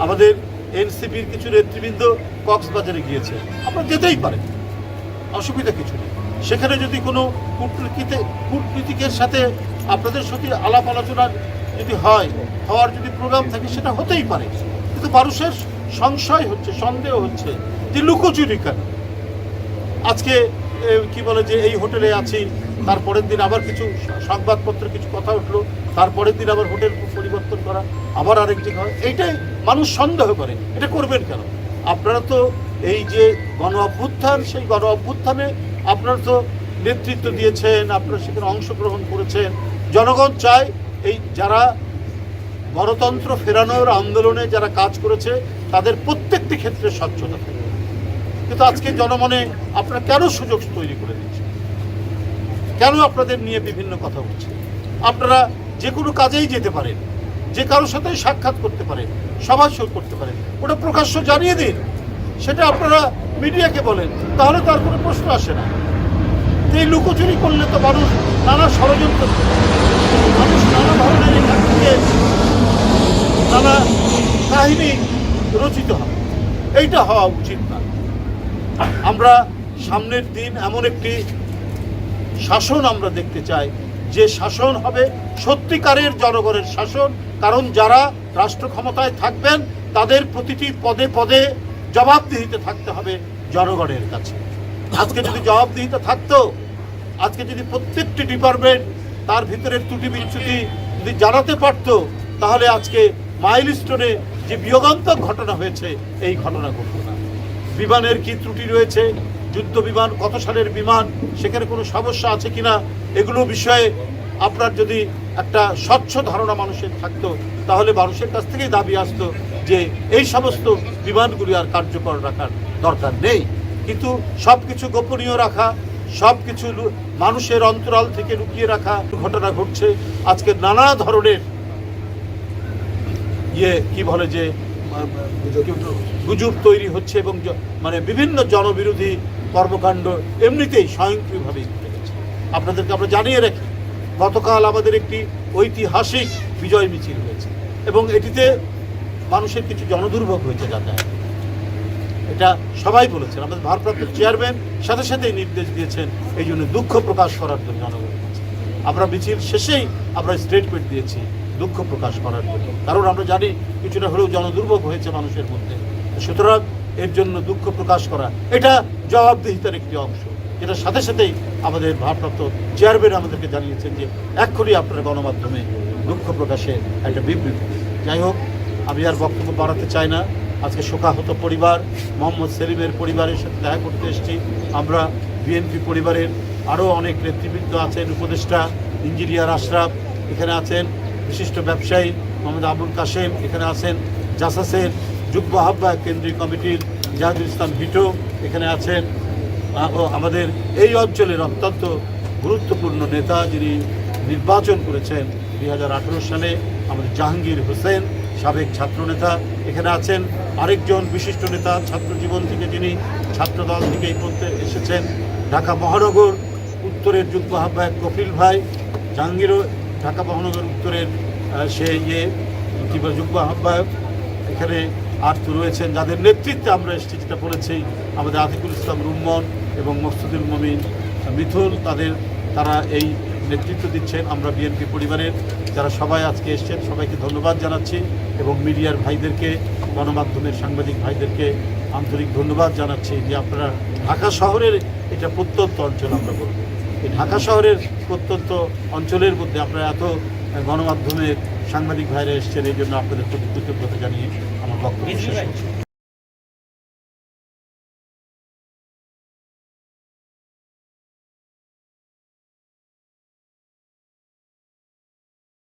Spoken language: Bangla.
আমাদের এনসিপির কিছু নেতৃবৃন্দ কক্সবাজারে গিয়েছে, আপনারা যেতেই পারেন, অসুবিধা কিছু নেই। সেখানে যদি কোনো কূটনীতিকের সাথে আপনাদের সাথে আলাপ আলোচনা যদি হওয়ার যদি প্রোগ্রাম থাকে সেটা হতেই পারে, কিন্তু মানুষের সংশয় হচ্ছে, সন্দেহ হচ্ছে যে লুকোচুরি কেন। আজকে কি বলে যে এই হোটেলে আছি, তারপরের দিন আবার কিছু সংবাদপত্রে কিছু কথা উঠলো, তারপরের দিন আবার হোটেল পরিবর্তন করা, আবার আরেক জায়গা হয়, এইটাই মানুষ সন্দেহ করে। এটা করবেন কেন? আপনারা তো এই যে গণ অভ্যুত্থান, সেই গণ অভ্যুত্থানে আপনারা তো নেতৃত্ব দিয়েছেন, আপনারা সেখানে অংশগ্রহণ করেছেন। জনগণ চায় এই যারা গণতন্ত্র ফেরানোর আন্দোলনে যারা কাজ করেছে তাদের প্রত্যেকটি ক্ষেত্রে স্বচ্ছতা থাকে। কিন্তু আজকে জনমনে আপনারা কেন সুযোগ তৈরি করে দিচ্ছেন? কেন আপনাদের নিয়ে বিভিন্ন কথা হচ্ছে? আপনারা যে কোনো কাজেই যেতে পারেন, যে কারোর সাথে সাক্ষাৎ করতে পারেন, সভা করতে পারেন, ওটা প্রকাশ্য জানিয়ে দিন। সেটা আপনারা মিডিয়াকে বলেন, তাহলে তার কোনো প্রশ্ন আসে না। এই লুকোচুরি করলে তো মানুষ নানা ষড়যন্ত্র, মানুষ নানা ধরনের এখান থেকে নানা কাহিনী রচিত হবে। এইটা হওয়া উচিত না। আমরা সামনের দিন এমন একটি শাসন আমরা দেখতে চাই, যে শাসন হবে সত্যিকারের জনগণের শাসন। কারণ যারা রাষ্ট্র ক্ষমতায় থাকবেন তাদের প্রতিটি পদে পদে জবাবদিহিতে থাকতে হবে জনগণের কাছে। আজকে যদি জবাবদিহিতে থাকতো, আজকে যদি প্রত্যেকটি ডিপার্টমেন্ট তার ভিতরের ত্রুটি বিচ্যুতি যদি জানাতে পারত, তাহলে আজকে মাইলস্টোনে যে বিয়োগান্তক ঘটনা হয়েছে এই ঘটনা ঘটত না। বিমানের কি ত্রুটি রয়েছে, যুদ্ধ বিমান কত সালের বিমান, সেখানে কোনো সমস্যা আছে কিনা, এগুলো বিষয়ে আপনার যদি একটা স্বচ্ছ ধারণা মানুষের থাকতো, তাহলে মানুষের কাছ থেকেই দাবি আসতো যে এই সমস্ত বিমানগুলি আর কার্যকর রাখার দরকার নেই। কিন্তু সব কিছু গোপনীয় রাখা, সব কিছু মানুষের অন্তরাল থেকে লুকিয়ে রাখা ঘটনা ঘটছে। আজকে নানা ধরনের কি বলে যে গুজব তৈরি হচ্ছে এবং মানে বিভিন্ন জনবিরোধী কর্মকাণ্ড এমনিতেই স্বয়ংক্রিয়ভাবেই ঘটে গেছে। আপনাদেরকে আমরা জানিয়ে রাখি, গতকাল আমাদের একটি ঐতিহাসিক বিজয় মিছিল হয়েছে এবং এটিতে মানুষের কিছু জনদুর্ভোগ হয়েছে যাতায়াত। এটা সবাই বলেছেন, আমাদের ভারপ্রাপ্ত চেয়ারম্যান সাথে সাথেই নির্দেশ দিয়েছেন এই জন্য দুঃখ প্রকাশ করার জন্য জনগণের কাছে। আমরা মিছিল শেষেই আমরা স্টেটমেন্ট দিয়েছি দুঃখ প্রকাশ করার জন্য, কারণ আমরা জানি কিছুটা হলেও জনদুর্ভোগ হয়েছে মানুষের মধ্যে। সুতরাং এর জন্য দুঃখ প্রকাশ করা এটা জবাবদিহিতার একটি অংশ, যেটা সাথে সাথেই আমাদের ভারপ্রাপ্ত চেয়ারম্যান আমাদেরকে জানিয়েছেন যে এক্ষুনি আপনারা গণমাধ্যমে দুঃখ প্রকাশে একটা বিবৃতি। যাই হোক, আমি আর বক্তব্য বাড়াতে চাই না। আজকে শোকাহত পরিবার, মোহাম্মদ সেলিমের পরিবারের সাথে দেখা করতে এসেছি। আমরা বিএনপি পরিবারের আরও অনেক নেতৃবৃন্দ আছেন, উপদেষ্টা ইঞ্জিনিয়ার আশরাফ এখানে আছেন, বিশিষ্ট ব্যবসায়ী মোহাম্মদ আবুল কাশেম এখানে আছেন, জাসাসের যুগ্ম আহ্বায়ক কেন্দ্রীয় কমিটির জাহিদুল ইসলাম ভিটো এখানে আছেন, আমাদের এই অঞ্চলের অত্যন্ত গুরুত্বপূর্ণ নেতা যিনি নির্বাচন করেছেন 2018 সালে, আমাদের জাহাঙ্গীর হোসেন সাবেক ছাত্রনেতা এখানে আছেন, আরেকজন বিশিষ্ট নেতা ছাত্র জীবন থেকে যিনি ছাত্রদল থেকে এই পর্যন্ত এসেছেন, ঢাকা মহানগর উত্তরের যুগ্ম আহ্বায়ক কপিল ভাই, জাহাঙ্গীরও ঢাকা মহানগর উত্তরের যুগ্ম আহ্বায়ক এখানে আর তো রয়েছেন, যাদের নেতৃত্বে আমরা এসেছি, যেটা বলেছি আমাদের আতিকুল ইসলাম রুম্মন এবং মকসুদুল মমিন মিথুন, তারা এই নেতৃত্ব দিচ্ছেন। আমরা বিএনপি পরিবারের যারা সবাই আজকে এসছেন সবাইকে ধন্যবাদ জানাচ্ছি এবং মিডিয়ার ভাইদেরকে, গণমাধ্যমের সাংবাদিক ভাইদেরকে আন্তরিক ধন্যবাদ জানাচ্ছি যে আপনারা ঢাকা শহরের এটা প্রত্যন্ত অঞ্চল, আমরা বলব এই ঢাকা শহরের প্রত্যন্ত অঞ্চলের মধ্যে আপনারা এত গণমাধ্যমের সাংবাদিক ভাইরা এসছেন, এই জন্য আপনাদের প্রতি কৃতজ্ঞতা জানিয়ে আমার বক্তব্য শেষ করছি।